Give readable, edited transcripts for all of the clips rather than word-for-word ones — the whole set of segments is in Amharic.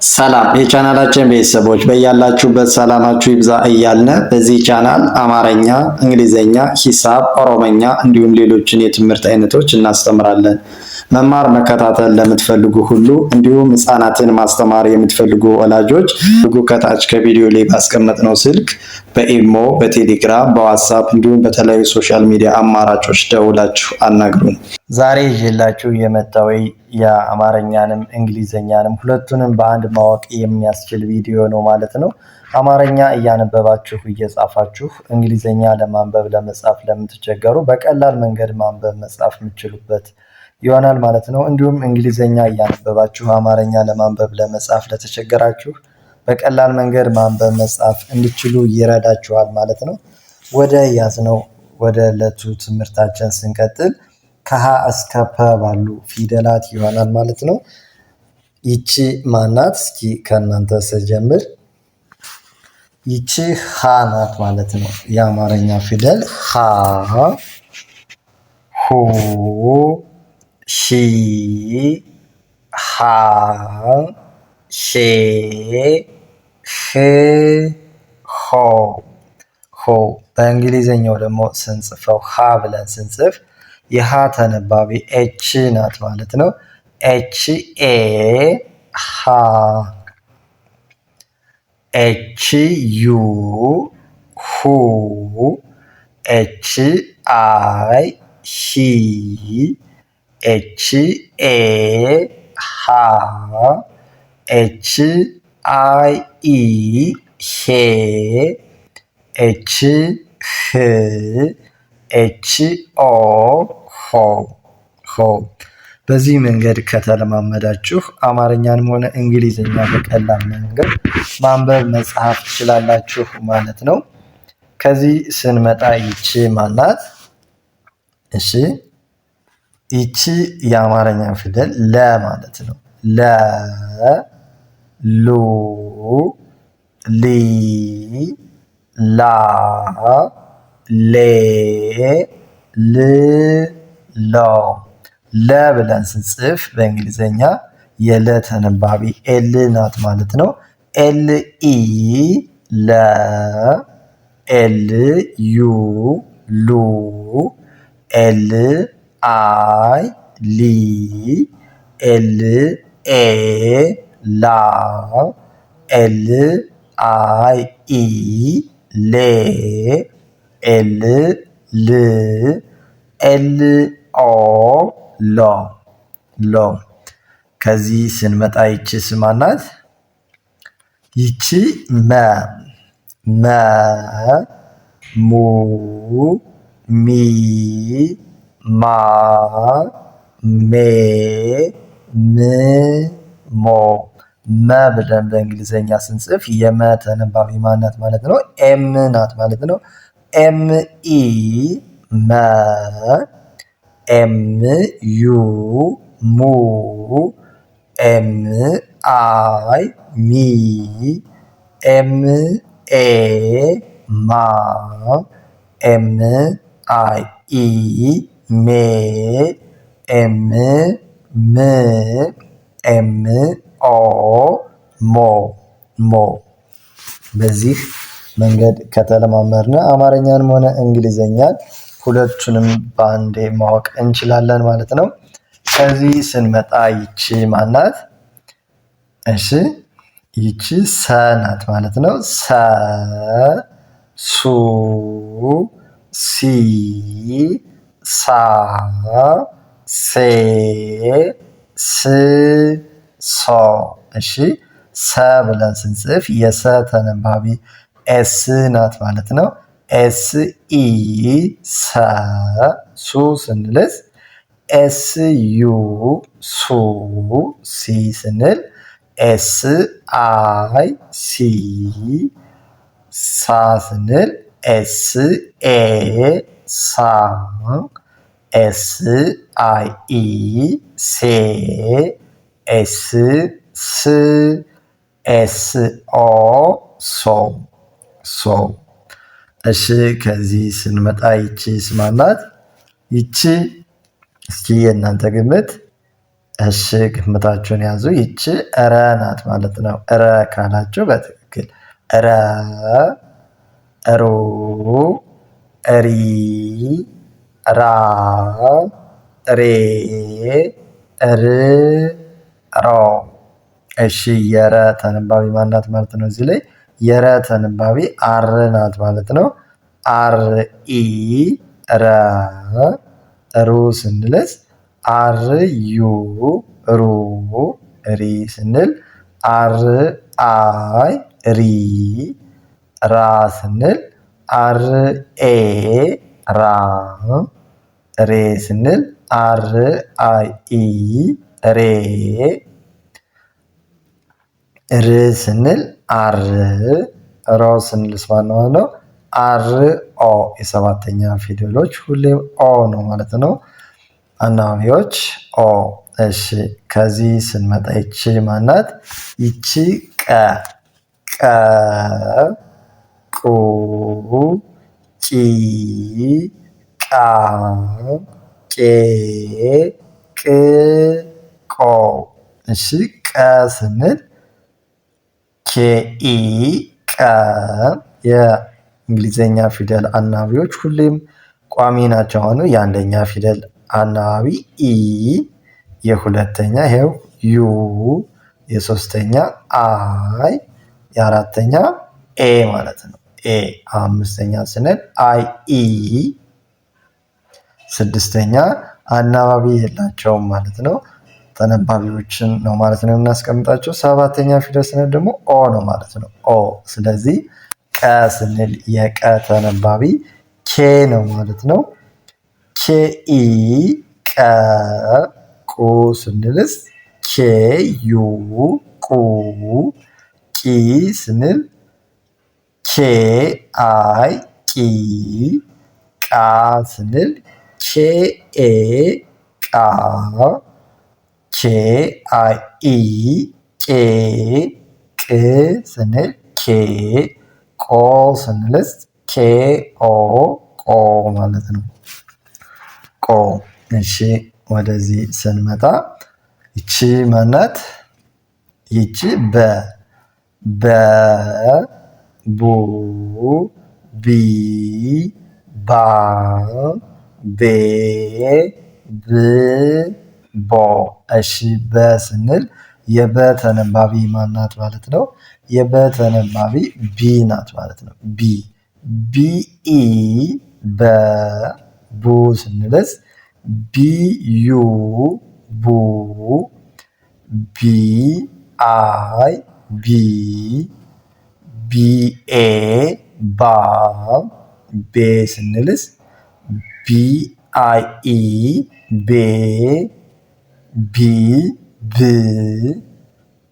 ሰላም የቻናላችን ቤተሰቦች በያላችሁበት ሰላማችሁ ይብዛ እያልን በዚህ ቻናል አማርኛ፣ እንግሊዘኛ፣ ሂሳብ፣ ኦሮመኛ እንዲሁም ሌሎችን የትምህርት አይነቶች እናስተምራለን። መማር መከታተል ለምትፈልጉ ሁሉ እንዲሁም ህፃናትን ማስተማር የምትፈልጉ ወላጆች ከታች ከቪዲዮ ላይ ባስቀመጥነው ስልክ በኢሞ፣ በቴሌግራም፣ በዋትሳፕ እንዲሁም በተለያዩ ሶሻል ሚዲያ አማራጮች ደውላችሁ አናግሩን። ዛሬ ይዤላችሁ የመጣው የአማርኛንም እንግሊዘኛንም ሁለቱንም በአንድ ማወቅ የሚያስችል ቪዲዮ ነው ማለት ነው። አማርኛ እያነበባችሁ እየጻፋችሁ እንግሊዘኛ ለማንበብ ለመጻፍ ለምትቸገሩ በቀላል መንገድ ማንበብ መጻፍ የምትችሉበት ይሆናል ማለት ነው። እንዲሁም እንግሊዘኛ እያነበባችሁ አማርኛ ለማንበብ ለመጻፍ ለተቸገራችሁ በቀላል መንገድ ማንበብ መጻፍ እንድትችሉ ይረዳችኋል ማለት ነው። ወደ ያዝነው ወደ ዕለቱ ትምህርታችን ስንቀጥል ከሀ እስከ ፐ ባሉ ፊደላት ይሆናል ማለት ነው። ይቺ ማናት? እስኪ ከእናንተ ስጀምር ይቺ ሀ ናት ማለት ነው። የአማርኛ ፊደል ሀ፣ ሁ፣ ሺ፣ ሃ፣ ሼ፣ ህ፣ ሆ። በእንግሊዘኛው ደግሞ ስንጽፈው ሀ ብለን ስንጽፍ የሀ ተነባቢ ኤች ናት ማለት ነው። ኤች ኤ ሃ፣ ኤች ዩ ሁ፣ ኤች አይ ሂ፣ ኤች ኤ ሃ፣ ኤች አይ ኢ ሄ፣ ኤች ህ፣ ኤች ኦ ሆ። በዚህ መንገድ ከተለማመዳችሁ አማርኛንም ሆነ እንግሊዝኛ በቀላል መንገድ ማንበብ መጻፍ ትችላላችሁ ማለት ነው። ከዚህ ስንመጣ ይቺ ማናት? እሺ ይቺ የአማርኛ ፊደል ለ ማለት ነው። ለ፣ ሉ፣ ሊ፣ ላ፣ ሌ፣ ል፣ ሎ። ለ ብለን ስንጽፍ በእንግሊዘኛ የለ ተነባቢ ኤል ናት ማለት ነው። ኤል ኢ ለ፣ ኤል ዩ ሉ፣ ኤል አይ ሊ፣ ኤል ኤ ላ፣ ኤል አይ ኢ ሌ፣ ኤል ል፣ ኤል ኦ ሎ። ከዚህ ስንመጣ ይቺ ስማናት? ይቺ መ፣ ሙ፣ ሚ፣ ማ፣ ሜ፣ ም፣ ሞ። መ ብለን በእንግሊዘኛ ስንጽፍ የመ ተነባቢ ማናት ማለት ነው? ኤም ናት ማለት ነው። ኤም ኢ መ፣ ኤም ዩ ሙ፣ ኤም አይ ሚ፣ ኤም ኤ ማ፣ ኤም አይ ኢ ሜ፣ ኤም ም፣ ኤም ኦ ሞ። በዚህ መንገድ ከተለማመድን አማርኛንም ሆነ እንግሊዘኛን ሁለቱንም በአንዴ ማወቅ እንችላለን ማለት ነው። ከዚህ ስንመጣ ይቺ ማናት? እሺ ይቺ ሰ ናት ማለት ነው። ሰ፣ ሱ፣ ሲ፣ ሳ፣ ሴ፣ ስ፣ ሶ። እሺ ሰ ብለን ስንጽፍ የሰ ተነባቢ ኤስ ናት ማለት ነው። ኤስ ኢ ሰ፣ ሱ ስንልስ ኤስ ዩ ሱ፣ ሲ ስንል ኤስ አይ ሲ፣ ሳ ስንል ኤስ ኤ ሳ፣ ኤስ አይ ኢ ሴ፣ ኤስ ስ፣ ኤስ ኦ ሶ። እሺ ከዚህ ስንመጣ ይቺ ስማናት? ይቺ እስኪ የእናንተ ግምት? እሺ ግምታችሁን ያዙ። ይቺ ረ ናት ማለት ነው። ረ ካላችሁ በትክክል ረ፣ ሮ፣ ሪ፣ ራ፣ ሬ፣ ር፣ ሮ። እሺ የረ ተነባቢ ማናት ማለት ነው? እዚህ ላይ የረ ተነባቢ አር ናት ማለት ነው። አር ኢ ረ፣ ሩ ስንልስ አር ዩ ሩ፣ ሪ ስንል አር አይ ሪ፣ ራ ስንል አር ኤ ራ፣ ሬ ስንል አር አይ ኢ ሬ፣ ር ስንል አር፣ ሮ ስንልስ ማነው ነው? አር ኦ። የሰባተኛ ፊደሎች ሁሌም ኦ ነው ማለት ነው። አናባቢዎች ኦ። እሺ ከዚህ ስንመጣ ይቺ ማናት? ይቺ ቀ፣ ቀ፣ ቁ፣ ጪ፣ ቃ፣ ቄ፣ ቅ፣ ቆ። እሺ ቀ ስንል ኬኢ ቀ። የእንግሊዘኛ ፊደል አናባቢዎች ሁሌም ቋሚ ናቸው። አሁን የአንደኛ ፊደል አናባቢ ኢ፣ የሁለተኛ ይሄው ዩ፣ የሶስተኛ አይ፣ የአራተኛ ኤ ማለት ነው። ኤ አምስተኛ ስንል አይ ኢ፣ ስድስተኛ አናባቢ የላቸውም ማለት ነው። ተነባቢዎችን ነው ማለት ነው የምናስቀምጣቸው። ሰባተኛ ፊደል ስንል ደግሞ ኦ ነው ማለት ነው። ኦ። ስለዚህ ቀ ስንል የቀ ተነባቢ ኬ ነው ማለት ነው። ኬ ኢ ቀ። ቁ ስንልስ ኬ ዩ ቁ። ቂ ስንል ኬ አይ ቂ። ቃ ስንል ኬ ኤ ቃ። ኬ አይ ኢ ቄ። ቅ ስንል ኬ። ቆ ስንልስ ኬ ኦ ቆ ማለት ነው። ቆ። እሺ ወደዚህ ስንመጣ ይቺ ማናት? ይቺ በ። በ ቡ ቢ ባ ቤ ብ ቦ። እሺ በ ስንል የበ ተነባቢ ማናት ማለት ነው? የበ ተነባቢ ቢ ናት ማለት ነው። ቢ ቢ ኢ በ። ቡ ስንልስ ቢ ዩ ቡ። ቢ አይ ቢ። ቢ ኤ ባ። ቤ ስንልስ ቢ አይ ኢ ቤ። ቢ ብ።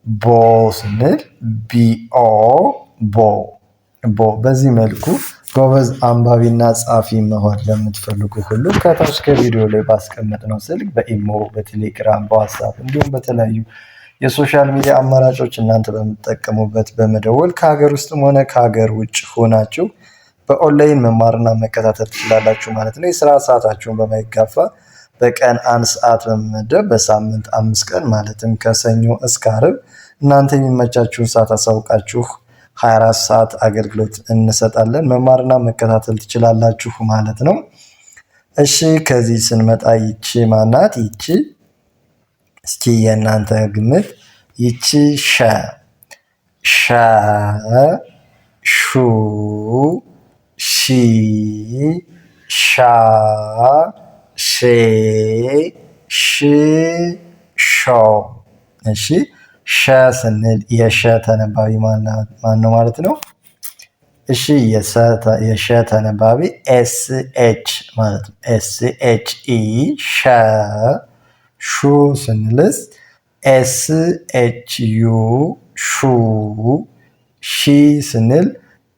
ቦ ስንል ቢ ኦ ቦ ቦ። በዚህ መልኩ ጎበዝ አንባቢና ጻፊ መሆን ለምትፈልጉ ሁሉ ከታች ከቪዲዮ ላይ ባስቀመጥነው ስልክ በኢሞ፣ በቴሌግራም፣ በዋትስአፕ እንዲሁም በተለያዩ የሶሻል ሚዲያ አማራጮች እናንተ በምትጠቀሙበት በመደወል ከሀገር ውስጥም ሆነ ከሀገር ውጭ ሆናችሁ በኦንላይን መማርና መከታተል ትችላላችሁ ማለት ነው። የስራ ሰዓታችሁን በማይጋፋ በቀን 1 ሰዓት በመመደብ በሳምንት 5 ቀን ማለትም ከሰኞ እስከ ዓርብ እናንተ የሚመቻችሁን ሰዓት አሳውቃችሁ 24 ሰዓት አገልግሎት እንሰጣለን። መማርና መከታተል ትችላላችሁ ማለት ነው። እሺ ከዚህ ስንመጣ ይቺ ማናት? ይቺ እስኪ የእናንተ ግምት። ይቺ ሸ። ሸ ሹ ሺ ሻ ሼ ሽ ሾ። እሺ ሸ ስንል የሸ ተነባቢ ማን ነው ማለት ነው? እሺ የሸ ተነባቢ ኤስ ኤች ማለት ነው። ኤስ ኤች ኢ ሸ። ሹ ስንልስ ኤስ ኤች ዩ ሹ። ሺ ስንል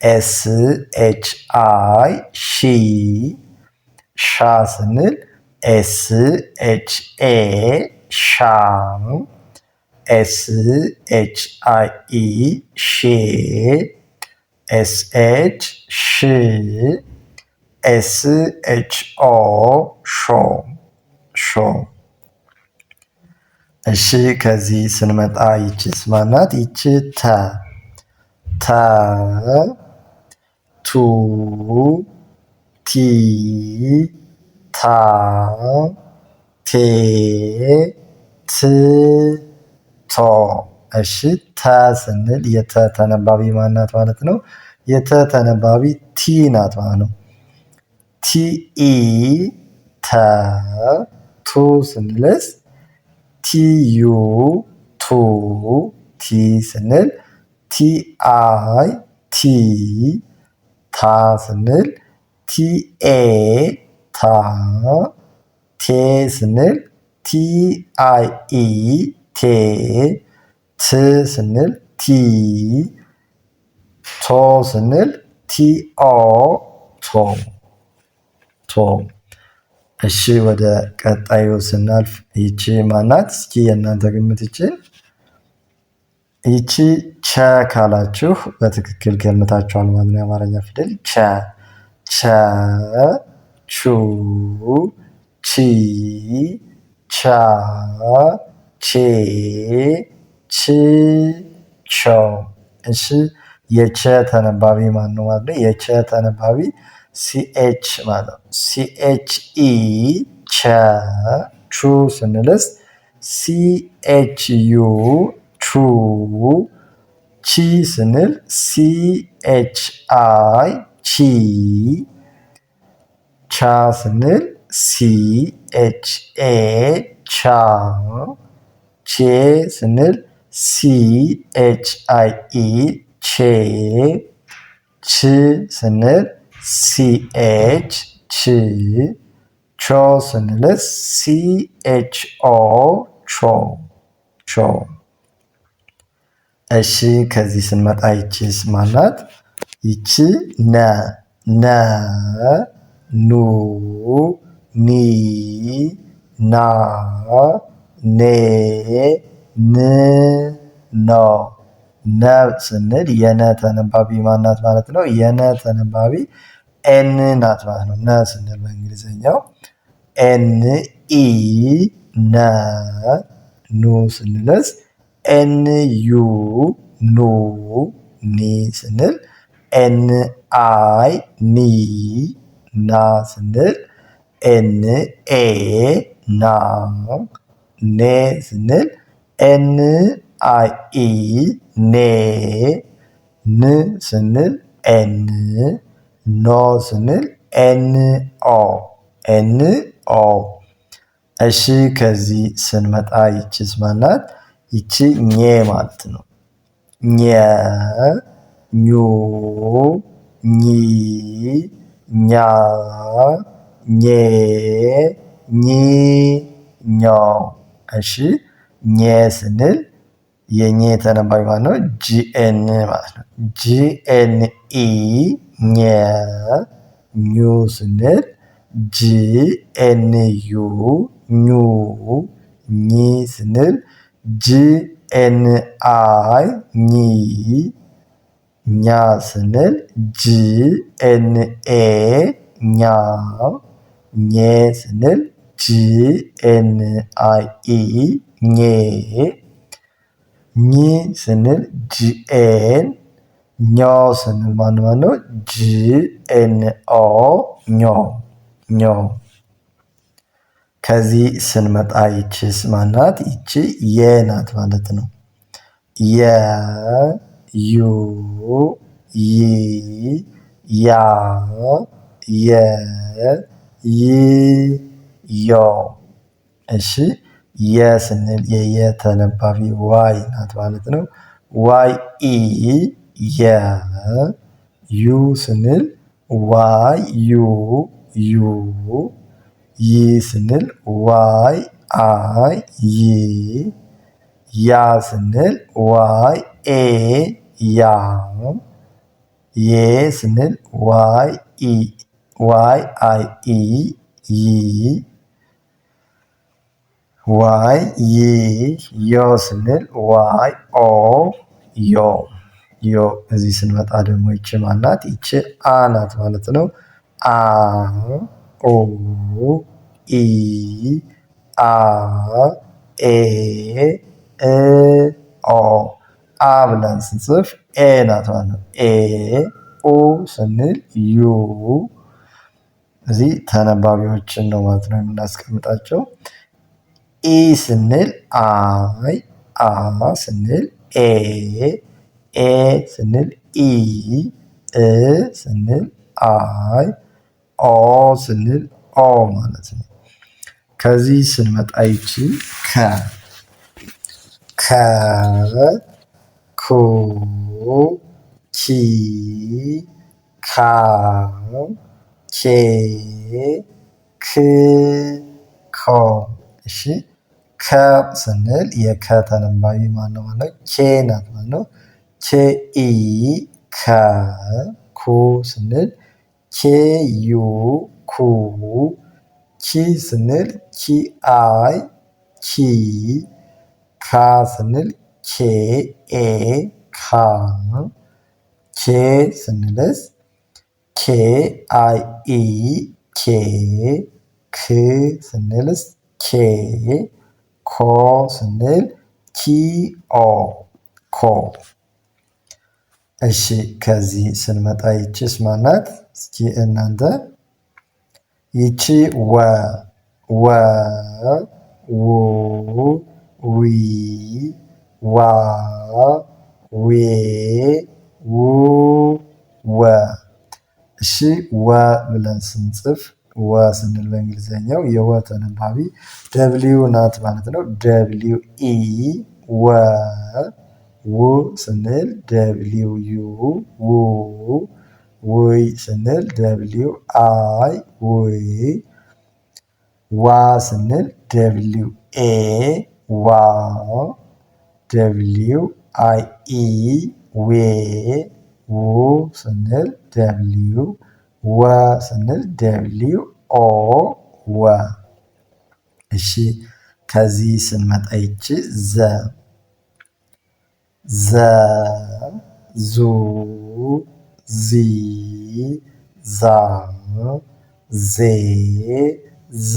ኤስ ኤች አይ ሺ። ሻ ስንል ኤስ ኤች ኤ ሻ። ኤስ ኤች አይ ኢ ሼ። ኤስ ኤች ሽ። ኤስ ኤች ኦ ሾ ሾ። እሺ ከዚህ ስንመጣ ይቺስ ማናት? ይቺ ተ ተ ቱ ቲ ታ ቴ ት ቶ። እሺ ተ ስንል የተ ተነባቢ ማናት ማለት ነው? የተ ተነባቢ ቲ ናት ማለት ነው። ቲ ኢ ተ ቱ ስንልስ ቲ ዩ ቱ ቲ ስንል ቲ አይ ቲ ታ ስንል ቲ ኤ ታ ቴ ስንል ቲ አይ ኢ ቴ ት ስንል ቲ ቶ ስንል ቲ ኦ ቶ ቶ። እሺ ወደ ቀጣዩ ስናልፍ ይቺ ማናት? እስኪ የእናንተ ግምት ይቺ ቸ ካላችሁ በትክክል ገምታችኋል ማለት ነው። የአማርኛ ፊደል ቸ ቸ ቹ ቺ ቻ ቼ ች ቾ። እሺ የቸ ተነባቢ ማን ነው ማለት ነው? የቸ ተነባቢ ሲኤች ማለት ነው። ሲኤች ኢ ቸ ቹ ስንልስ ሲኤች ዩ ቹ ቺ ስንል ሲኤች አይ ቺ ቻ ስንል ሲኤች ኤ ቻ ቼ ስንል ሲኤች አይ ኢ ቼ ች ስንል ሲኤች ች ቾ ስንልስ ሲኤች ኦ ቾ ቾ። እሺ ከዚህ ስንመጣ ይቺስ ማናት? ይቺ ነ ነ ኑ ኒ ና ኔ ን ኖ። ነ ስንል የነ ተነባቢ ማናት ማለት ነው? የነ ተነባቢ ኤን ናት ማለት ነው። ነ ስንል በእንግሊዝኛው ኤን ኢ ነ። ኑ ስንልስ ኤን ዩ ኑ ኒ ስንል ኤን አይ ኒ ና ስንል ኤን ኤ ና ኔ ስንል ኤን አይ ኢ ኔ ን ስንል ኤን ኖ ስንል ኤን ኦ ኤን ኦ። እሺ ከዚህ ስንመጣ ይቺስ ማናት? ይቺ ኘ ማለት ነው። ኘ ኙ ኚ ኛ ኜ ኚ ኞ። እሺ ኘ ስንል የኘ ተነባቢ ማለት ነው። ጂኤን ማለት ነው። ጂኤን ኢ ኘ ኙ ስንል ጂኤን ዩ ኙ ኚ ስንል ጂኤን አይ ኚ ኛ ስንል ጂኤን ኤ ኛ ኘ ስንል ጂኤን አይ ኢ ኘ ኚ ስንል ጂኤን ኞ ስንል ማን ነው? ጂኤን ኦ ኞ ኞ። ከዚህ ስንመጣ ይቺስ ማናት? ይቺ የ ናት ማለት ነው። የ ዩ ይ ያ የ ይ ዮ። እሺ የ ስንል የየ ተነባቢ ዋይ ናት ማለት ነው። ዋይ ኢ የ ዩ ስንል ዋይ ዩ ዩ ይ ስንል ዋይ አይ ይ ያ ስንል ዋይ ኤ ያ የ ስንል ዋይ አይ ኢ ይ ዋይ ይ ዮ ስንል ዋይ ኦ ዮ ዮ። እዚህ ስንመጣ ደግሞ ይቺ ማናት? ይቺ አ ናት ማለት ነው። አ ኦ ኢ አ ኤ እ ኦ አ ብለን ስንጽፍ ኤ ናት ማለት ነው። ኤ ኡ ስንል ዩ እዚህ ተነባቢዎችን ነው ማለት ነው የምናስቀምጣቸው። ኢ ስንል አይ አ ስንል ኤ ኤ ስንል ኢ እ ስንል አይ ኦ ስንል ኦ ማለት ነው። ከዚህ ስንመጣ ይቺ ከ ኩ ኪ ካ ኬ ክ ኮ እሺ ከ ስንል የከ ተነባቢ ማነው ማለት ኬ ናት ማለት ነው። ኬ ኢ ከ ኩ ስንል ኬ ዩ ኩ ኪ ስንል ኪ አይ ኪ ካ ስንል ኬ ኤ ካ ኬ ስንልስ ኬ አይ ኢ ኬ ክ ስንልስ ኬ ኮ ስንል ኪ ኦ ኮ። እሺ ከዚህ ስንመጣ ይቺስ ማናት? እስኪ እናንተ ይቺ ወ ው ዊ ዋ ዌ ው ወ። እሺ ወ ብለን ስንጽፍ ወ ስንል በእንግሊዘኛው የወ ተነባቢ ደብሊው ናት ማለት ነው። ደብሊው ኢ ወ ው ስንል ደብሊው ዩ ው ውይ ስንል ደብሊው አይ ውይ ዋ ስንል ደብሊው ኤ ዋ ደብሊው አይ ኢ ዌ ው ስንል ደብሊው ወ ስንል ደብሊው ኦ ወ። እሺ ከዚህ ስንመጣ ይቺ ዘ ዙ ዚ ዛ ዜ ዝ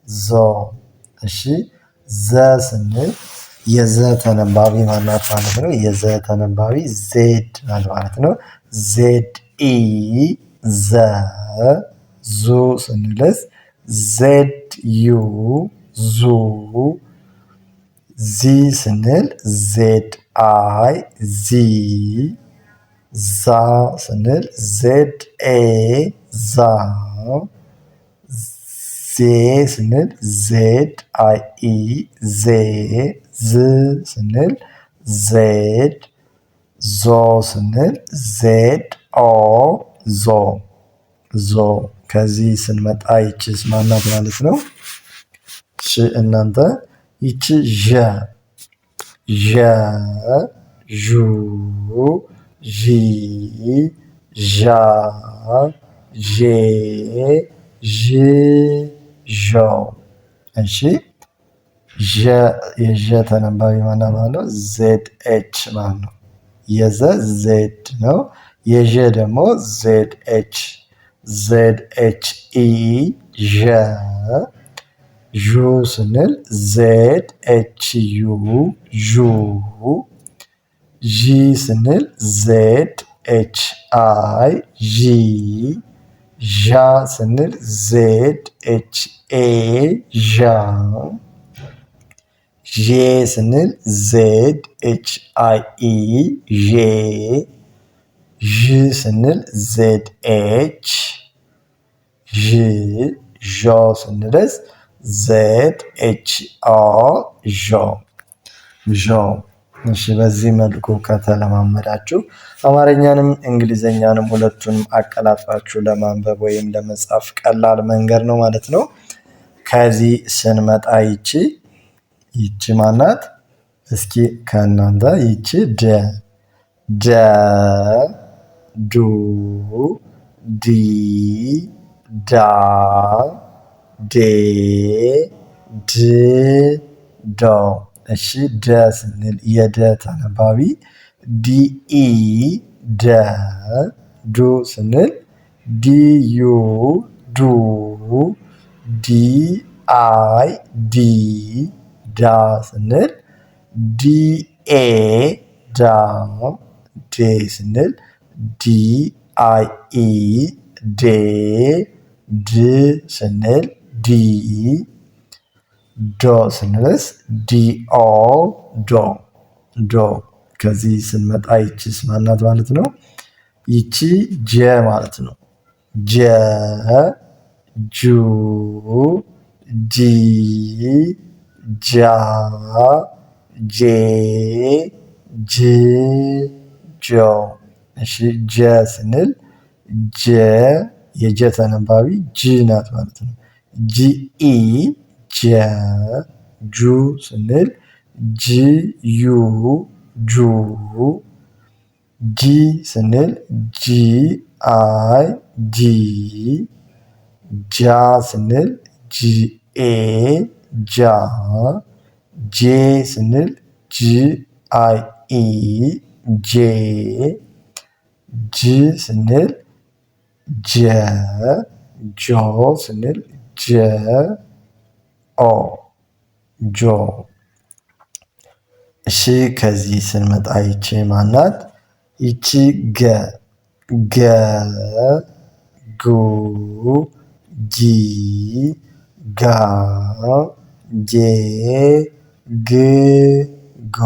ዞ። እሺ ዘ ስንል የዘ ተነባቢ ማናት ማለት ነው። የዘ ተነባቢ ዜድ ናት ማለት ነው። ዜድ ኢ ዘ ዙ ስንልስ ዜድ ዩ ዙ ዚ ስንል ዜድ አይ ዚ ዛ ስንል ዜድ ኤ ዛ ዜ ስንል ዜድ አይ ኢ ዜ ዝ ስንል ዜድ ዞ ስንል ዜድ ኦ ዞ ዞ። ከዚህ ስንመጣ ይቺስ ማናት ማለት ነው? እሺ እናንተ ይቺ ዠ ዡ ዢ ዣ ዤ ዥ ዦ። እሺ የዠ ተነባቢ ማናት ማለት ነው? ዜድ ኤች ማለት ነው። የዘ ዜድ ነው። የዠ ደግሞ ዜድ ኤች ኢ ዠ ዡ ስንል ዜድ ኤች ዩ ዡ ዢ ስንል ዜድ ኤች አይ ዢ ዣ ስንል ዜድ ኤች ኤ ዣ ዤ ስንል ዜድ ኤች አይ ኢ ዤ ዥ ስንል ዜድ ኤች ዥ ዦ ስንልስ ዜድ ኤች ኦ ዦ ዦ። እሺ በዚህ መልኩ ከተለማመዳችሁ አማርኛንም እንግሊዘኛንም ሁለቱንም አቀላጥፋችሁ ለማንበብ ወይም ለመጻፍ ቀላል መንገድ ነው ማለት ነው። ከዚህ ስንመጣ ይቺ ማናት? እስኪ ከእናንተ ይቺ ደ ዱ ዲ ዳ ዴ ድ ዶ። እሺ ደ ስንል የደ ተነባቢ ዲኢ ደ ዱ ስንል ዲዩ ዱ ዲ አይ ዲ ዳ ስንል ዲኤ ዳ ዴ ስንል ዲአይኢ ዴ ድ ስንል ዲ ዶ ስንልስ ዲኦ ዶ ዶ። ከዚህ ስንመጣ ይቺስ ማናት ማለት ነው? ይቺ ጀ ማለት ነው። ጀ ጁ ጂ ጃ ጄ ጅ ጆ። እሺ ጀ ስንል ጀ የጀ ተነባቢ ጂ ናት ማለት ነው። ጂኢ ጀ ጁ ስንል ጂ ዩ ጁ ጂ ስንል ጂ አይ ጂ ጃ ስንል ጂኤ ጃ ጄ ስንል ጂ አይ ኢ ጄ ጅ ስንል ጀ ጆ ስንል ጀ ኦ ጆ። እሺ ከዚህ ስንመጣ ይቺ ማናት? ይቺ ገ ገ ጉ ጊ ጋ ጌ ግ ጎ።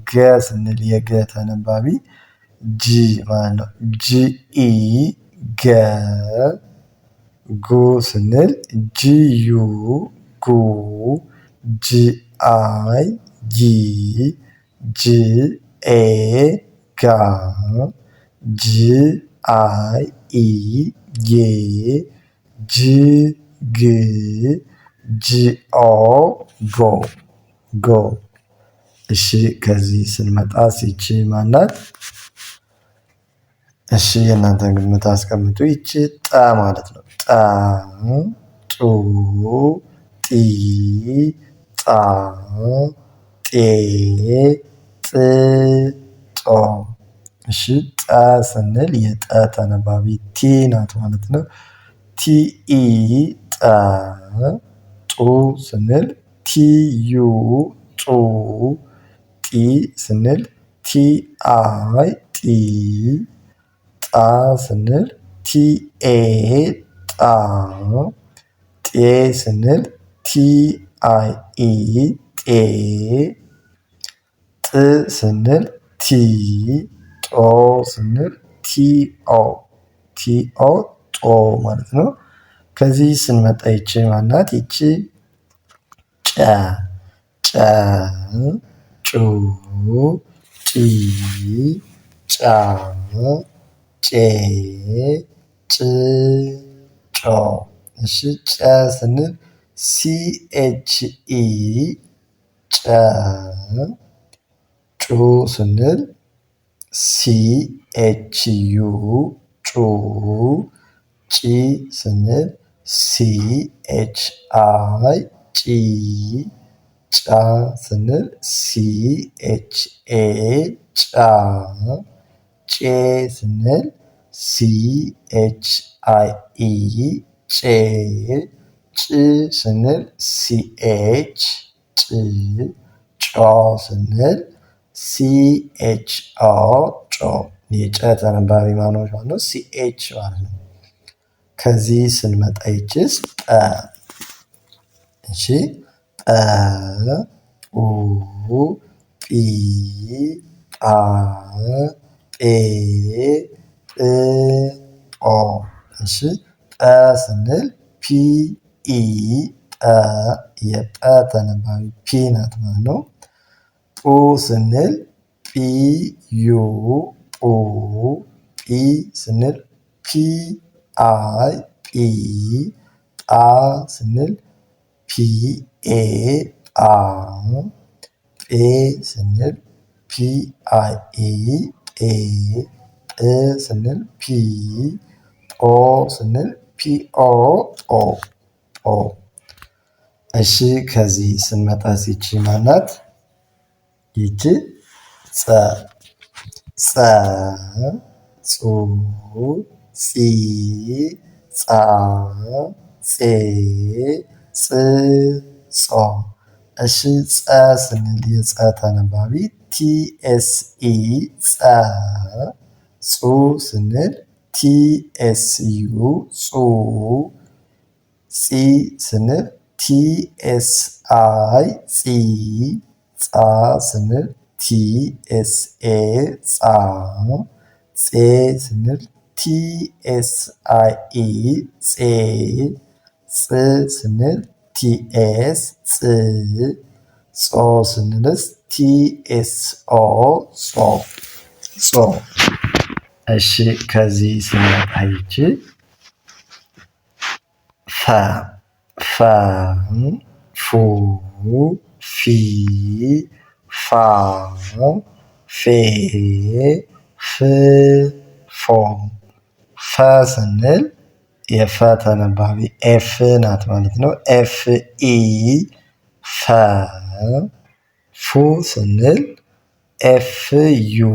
ገ ስንል የገ ተነባቢ ጂ ማለት ነው። ጂኢ ገ ጉ ስንል ጂዩ ጉ ጂአይ ጂ ጂኤ ጋ ጂአይኢ ጌ ጅግ ጂኦ ጎ ጎ። እሺ ከዚህ ስንመጣ ይቺ ማናት? እሺ የእናንተ ግምት አስቀምጡ። ይቺ ጠ ማለት ነው። ጠ ጡ ጢ ጣ ጤ ጥ ጦ። እሺ ጠ ስንል የጠ ተነባቢ ቲ ናት ማለት ነው። ቲኢ ጠ ጡ ስንል ቲዩ ጡ ጢ ስንል ቲአይ ጢ ጣ ስንል ቲኤ ጣ ጤ ስንል ቲአይኢ ጤ ጥ ስንል ቲ ጦ ስንል ቲኦ ቲኦ ጦ ማለት ነው። ከዚህ ስንመጣ ይቺ ማናት? ይቺ ጨ ጨ ጩ ጪ ጫ ጬ ጭ ጮ። እሺ ጨ ስንል ሲኤችኢ ጨ ጩ ስንል ሲኤችዩ ጩ ጪ ስንል ሲኤችአይ ጪ ጫ ስንል ሲኤችኤ ጫ ጬ ስንል ሲኤችአይኢ ጬ ጭ ስንል ሲኤች ጭ ጮ ስንል ሲኤችኦ ጮ። የጨ ተነባቢ ማኖች ማለት ነው። ሲኤች ማለት ነው። ከዚህ ስንመጣ ይችስ ጠ። እሺ ጠ ጡ ጲ ጳ ጴ ጵ ጶ። እሺ ጠ ስንል ፒኢ ጠ የጠ ተነባቢ ፒ ናት ማለት ነው። ጡ ስንል ጲዩ ጡ ጲ ስንል ፒአይ ጲ ጳ ስንል ፒኤ ጳ ጴ ስንል ፒአይኢ ጴ ጵ ስንል ፒ ጶ ስንል ፒኦ ጶ ጶ። እሺ ከዚህ ስንመጣ ይቺ ማናት? ይቺ ጸ ጸ ጹ ጺ ጻ ጼ ጽ ጾ። እሺ ጸ ስንል የጸ ተነባቢ TSE ጸ። ጹ ስንል TSU ጹ። ጺ ስንል TSI ጺ። ጻ ስንል TSA ጻ። ጼ ስንል TSIE ጼ። ጽ ስንል TS ጽ። ጾ ስንልስ TSO ጾ ጾ። እሺ ከዚህ ስንመጣ ይቺ ፈ ፉ ፊ ፋ ፌ ፍ ፎ። ፈ ስንል የፈ ተነባቢ ኤፍ ናት ማለት ነው። FE ፈ። ፉ ስንል FU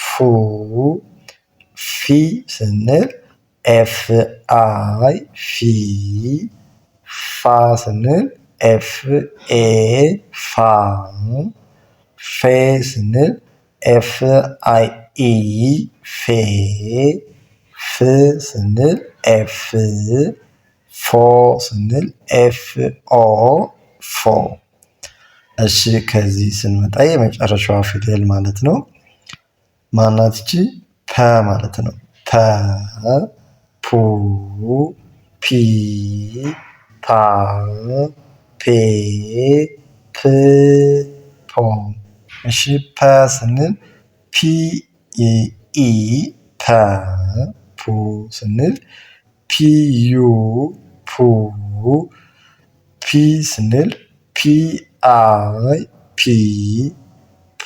ፉ። ፊ ስንል FI ፊ። ፋ ስንል FA ፋ። ፌ ስንል FIE ፌ። ፍ ስንል F። ፎ ስንል FO ፎ። እሺ ከዚህ ስንመጣ የመጨረሻዋ ፊደል ማለት ነው ማናት? እቺ ፐ ማለት ነው። ፐ ፑ ፒ ፓ ፔ ፕ ፖ። እሺ ፐ ስንል PE ፐ። ፑ ስንል PU ፑ። ፒ ስንል PI ፒ። ፓ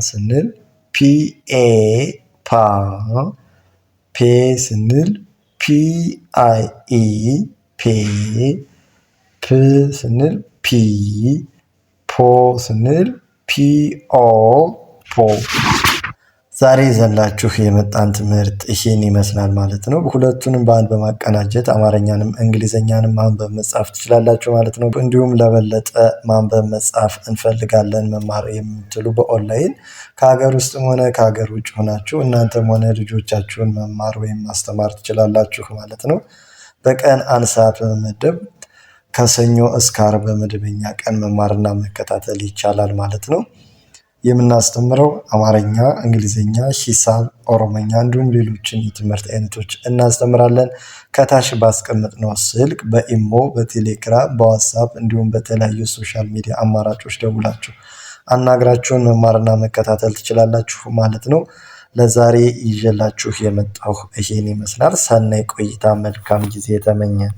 ስንል PA ፓ። ፔ ስንል PIE ፔ። ፕ ስንል ፒ። ፖ ስንል PO ፖ። ዛሬ ይዘንላችሁ የመጣን ትምህርት ይህን ይመስላል ማለት ነው። ሁለቱንም በአንድ በማቀናጀት አማርኛንም እንግሊዘኛንም ማንበብ መጻፍ ትችላላችሁ ማለት ነው። እንዲሁም ለበለጠ ማንበብ መጻፍ እንፈልጋለን መማር የምትሉ በኦንላይን ከሀገር ውስጥም ሆነ ከሀገር ውጭ ሆናችሁ እናንተም ሆነ ልጆቻችሁን መማር ወይም ማስተማር ትችላላችሁ ማለት ነው። በቀን አንድ ሰዓት በመመደብ ከሰኞ እስከ ዓርብ በመደበኛ ቀን መማርና መከታተል ይቻላል ማለት ነው። የምናስተምረው አማርኛ፣ እንግሊዝኛ፣ ሂሳብ፣ ኦሮሞኛ እንዲሁም ሌሎችን የትምህርት አይነቶች እናስተምራለን። ከታች ባስቀመጥነው ስልክ በኢሞ፣ በቴሌግራም፣ በዋትስአፕ እንዲሁም በተለያዩ ሶሻል ሚዲያ አማራጮች ደውላችሁ አናግራችሁን መማርና መከታተል ትችላላችሁ ማለት ነው። ለዛሬ ይዤላችሁ የመጣሁ ይሄን ይመስላል። ሰናይ ቆይታ፣ መልካም ጊዜ ተመኘን።